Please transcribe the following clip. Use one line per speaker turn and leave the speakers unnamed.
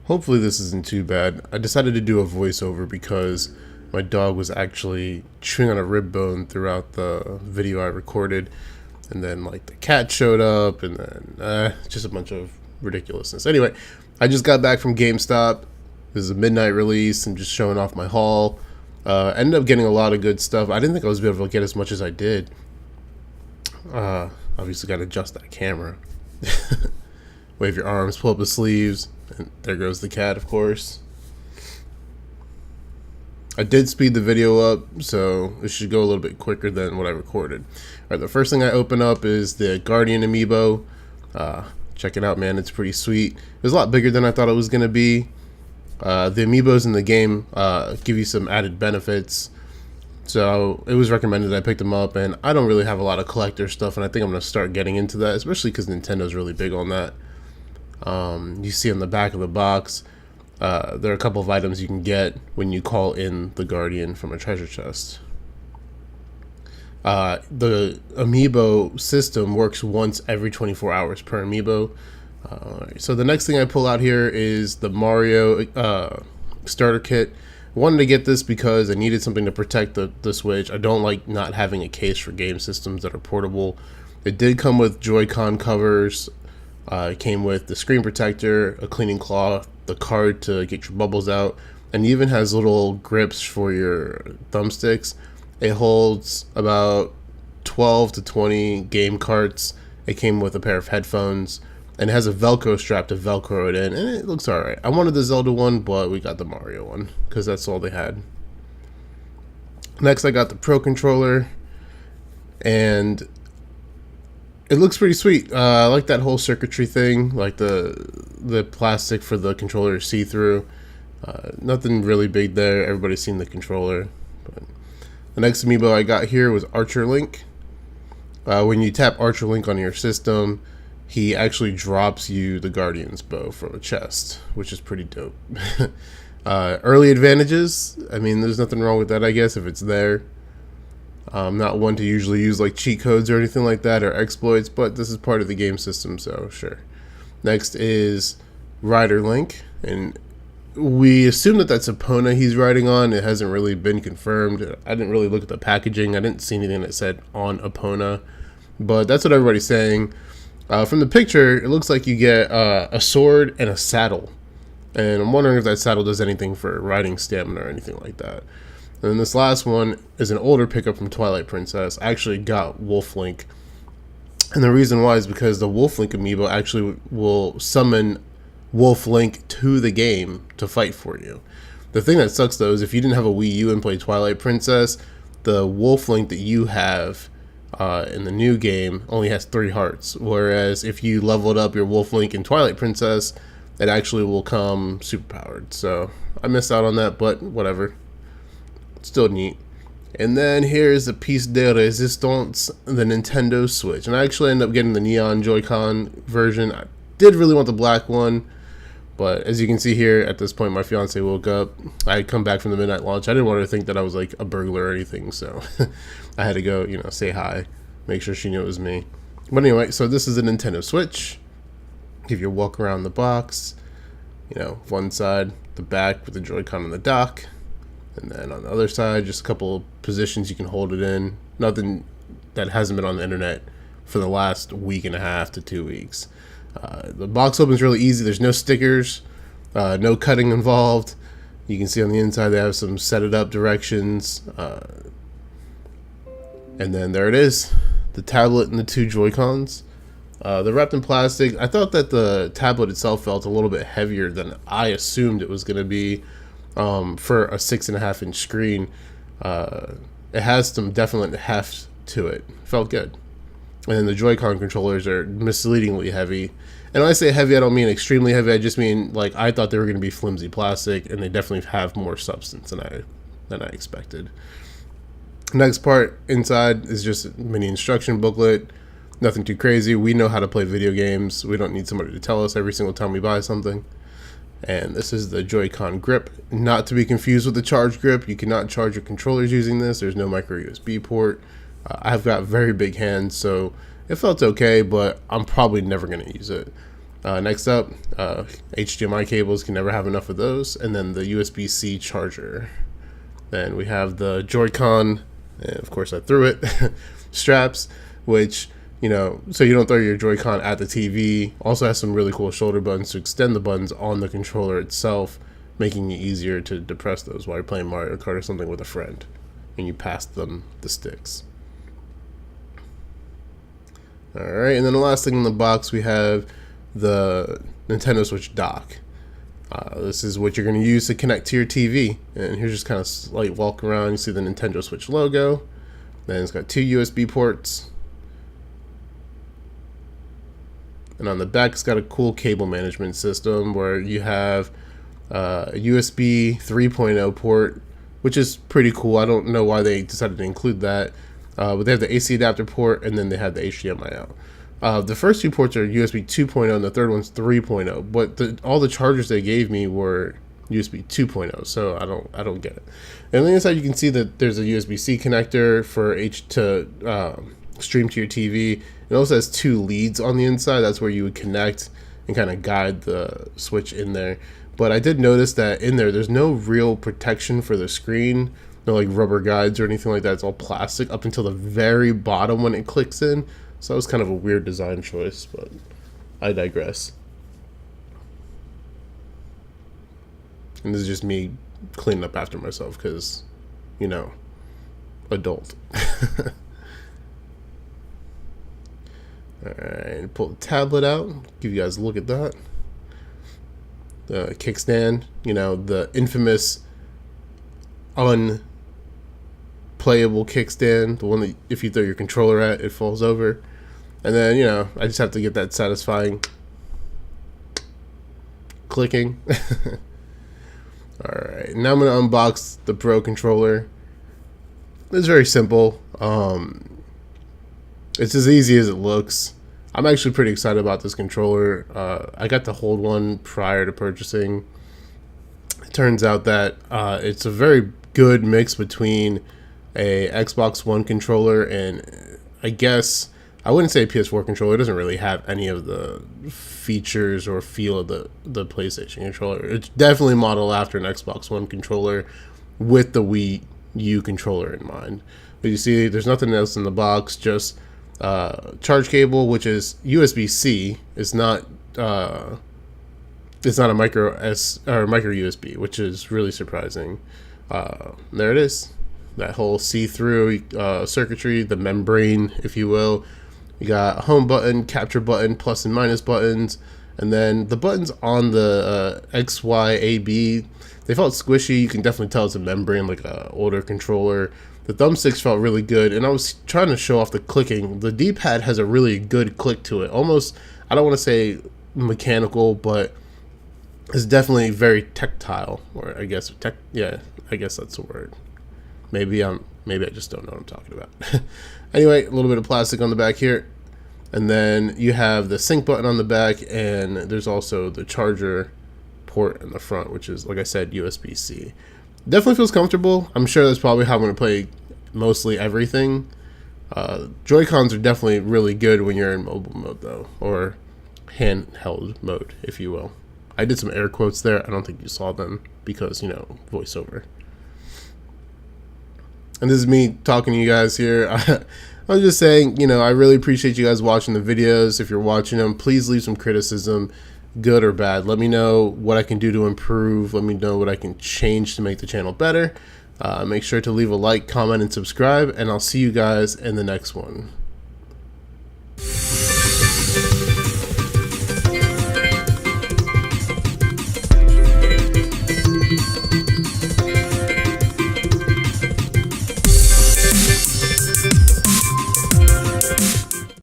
Hopefully this isn't too bad. I decided to do a voiceover because my dog was actually chewing on a rib bone throughout the video I recorded, and then like the cat showed up, and then just a bunch of ridiculousness. Anyway, I just got back from GameStop. This is a midnight release and just showing off my haul. Ended up getting a lot of good stuff. I didn't think I was able to get as much as I did. Obviously got to adjust that camera. Wave your arms, pull up the sleeves, and there goes the cat, of course. I did speed the video up, so it should go a little bit quicker than what I recorded. Alright, the first thing I open up is the Guardian Amiibo. Check it out, man. It's pretty sweet. It was a lot bigger than I thought it was going to be. The Amiibos in the game give you some added benefits. So it was recommended I picked them up, and I don't really have a lot of collector stuff, and I think I'm going to start getting into that, especially because Nintendo's really big on that. You see on the back of the box, there are a couple of items you can get when you call in the Guardian from a treasure chest. The Amiibo system works once every 24 hours per Amiibo. So the next thing I pull out here is the Mario starter kit. I wanted to get this because I needed something to protect the Switch. I don't like not having a case for game systems that are portable. It did come with JoyCon covers. It came with the screen protector, a cleaning cloth, the card to get your bubbles out, and even has little grips for your thumbsticks. It holds about 12 to 20 game carts. It came with a pair of headphones, and it has a Velcro strap to Velcro it in, and it looks alright. I wanted the Zelda one, but we got the Mario one, because that's all they had. Next, I got the Pro Controller, and it looks pretty sweet. I like that whole circuitry thing, like the plastic for the controller is see-through. Nothing really big there. Everybody's seen the controller. But the next amiibo I got here was Archer Link. When you tap Archer Link on your system, he actually drops you the Guardian's bow from a chest, which is pretty dope. Early advantages, I mean, there's nothing wrong with that, I guess, if it's there. I'm not one to usually use like cheat codes or anything like that or exploits, but this is part of the game system, so sure. Next is Rider Link, and we assume that that's Epona he's riding on. It hasn't really been confirmed. I didn't really look at the packaging. I didn't see anything that said on Epona, but that's what everybody's saying. From the picture, it looks like you get a sword and a saddle, and I'm wondering if that saddle does anything for riding stamina or anything like that. And then this last one is an older pickup from Twilight Princess. I actually got Wolf Link. And the reason why is because the Wolf Link amiibo actually will summon Wolf Link to the game to fight for you. The thing that sucks though is if you didn't have a Wii U and play Twilight Princess, the Wolf Link that you have in the new game only has 3 hearts. Whereas if you leveled up your Wolf Link in Twilight Princess, it actually will come superpowered. So I missed out on that, but whatever. Still neat. And then here's the piece de resistance, the Nintendo Switch. And I actually ended up getting the neon Joy-Con version. I did really want the black one, but as you can see here, at this point my fiance woke up. I had come back from the midnight launch. I didn't want her to think that I was like a burglar or anything, so I had to go, say hi, make sure she knew it was me. But anyway, so this is a Nintendo Switch. Give you a walk around the box. One side, the back with the Joy-Con on the dock. And then on the other side, just a couple of positions you can hold it in. Nothing that hasn't been on the internet for the last week and a half to 2 weeks. The box opens really easy. There's no stickers, no cutting involved. You can see on the inside they have some set it up directions. And then there it is, the tablet and the 2 Joy-Cons. They're wrapped in plastic. I thought that the tablet itself felt a little bit heavier than I assumed it was going to be. For a 6.5-inch screen. It has some definite heft to it. Felt good. And then the Joy-Con controllers are misleadingly heavy. And when I say heavy, I don't mean extremely heavy. I just mean like I thought they were going to be flimsy plastic, and they definitely have more substance than I expected. Next part inside is just a mini instruction booklet. Nothing too crazy. We know how to play video games. We don't need somebody to tell us every single time we buy something. And this is the Joy-Con grip, not to be confused with the charge grip. You cannot charge your controllers using this. There's no micro USB port. I've got very big hands, so it felt okay, but I'm probably never going to use it. Next up, HDMI cables, can never have enough of those, and then the USB-C charger. Then we have the JoyCon, and of course I threw it, straps, which, you know, so you don't throw your Joy-Con at the TV. Also has some really cool shoulder buttons to extend the buttons on the controller itself, making it easier to depress those while you're playing Mario Kart or something with a friend, and you pass them the sticks. Alright, and then the last thing in the box, we have the Nintendo Switch dock. This is what you're going to use to connect to your TV. And here's just kind of slight walk around. You see the Nintendo Switch logo. Then it's got 2 USB ports. And on the back, it's got a cool cable management system where you have a USB 3.0 port, which is pretty cool. I don't know why they decided to include that. But they have the AC adapter port, and then they have the HDMI out. The first 2 ports are USB 2.0, and the third one's 3.0. But all the chargers they gave me were USB 2.0, so I don't get it. And on the inside, you can see that there's a USB-C connector for stream to your TV. It also has 2 leads on the inside. That's where you would connect and kind of guide the Switch in there. But I did notice that in there's no real protection for the screen. No like rubber guides or anything like that. It's all plastic up until the very bottom when it clicks in. So that was kind of a weird design choice, but I digress. And this is just me cleaning up after myself because, you know, adult. Alright, pull the tablet out, give you guys a look at that. The kickstand, you know, the infamous unplayable kickstand, the one that if you throw your controller at, it falls over. And then, you know, I just have to get that satisfying clicking. Alright, now I'm going to unbox the Pro controller. It's very simple. It's as easy as it looks. I'm actually pretty excited about this controller. I got to hold one prior to purchasing. It turns out that it's a very good mix between a Xbox One controller and I guess I wouldn't say a PS4 controller. It doesn't really have any of the features or feel of the PlayStation controller. It's definitely modeled after an Xbox One controller with the Wii U controller in mind. But you see, there's nothing else in the box, just charge cable, which is USB-C. It's not a micro S or micro USB, which is really surprising. There it is, that whole see-through circuitry, the membrane, if you will. You got a home button, capture button, plus and minus buttons, and then the buttons on the X, Y, A, B, they felt squishy. You can definitely tell it's a membrane, like an older controller. The thumbsticks felt really good, and I was trying to show off the clicking. The D-pad has a really good click to it. Almost, I don't want to say mechanical, but it's definitely very tactile, or I guess I guess that's the word. Maybe I just don't know what I'm talking about. Anyway, a little bit of plastic on the back here, and then you have the sync button on the back, and there's also the charger port in the front, which is, like I said, USB-C. Definitely feels comfortable. I'm sure that's probably how I'm going to play mostly everything. Joy-Cons are definitely really good when you're in mobile mode, though, or handheld mode, if you will. I did some air quotes there. I don't think you saw them because, you know, voiceover. And this is me talking to you guys here. I was just saying, you know, I really appreciate you guys watching the videos. If you're watching them, please leave some criticism, good or bad. Let me know what I can do to improve. Let me know what I can change to make the channel better. Make sure to leave a like, comment, and subscribe, and I'll see you guys in the next one.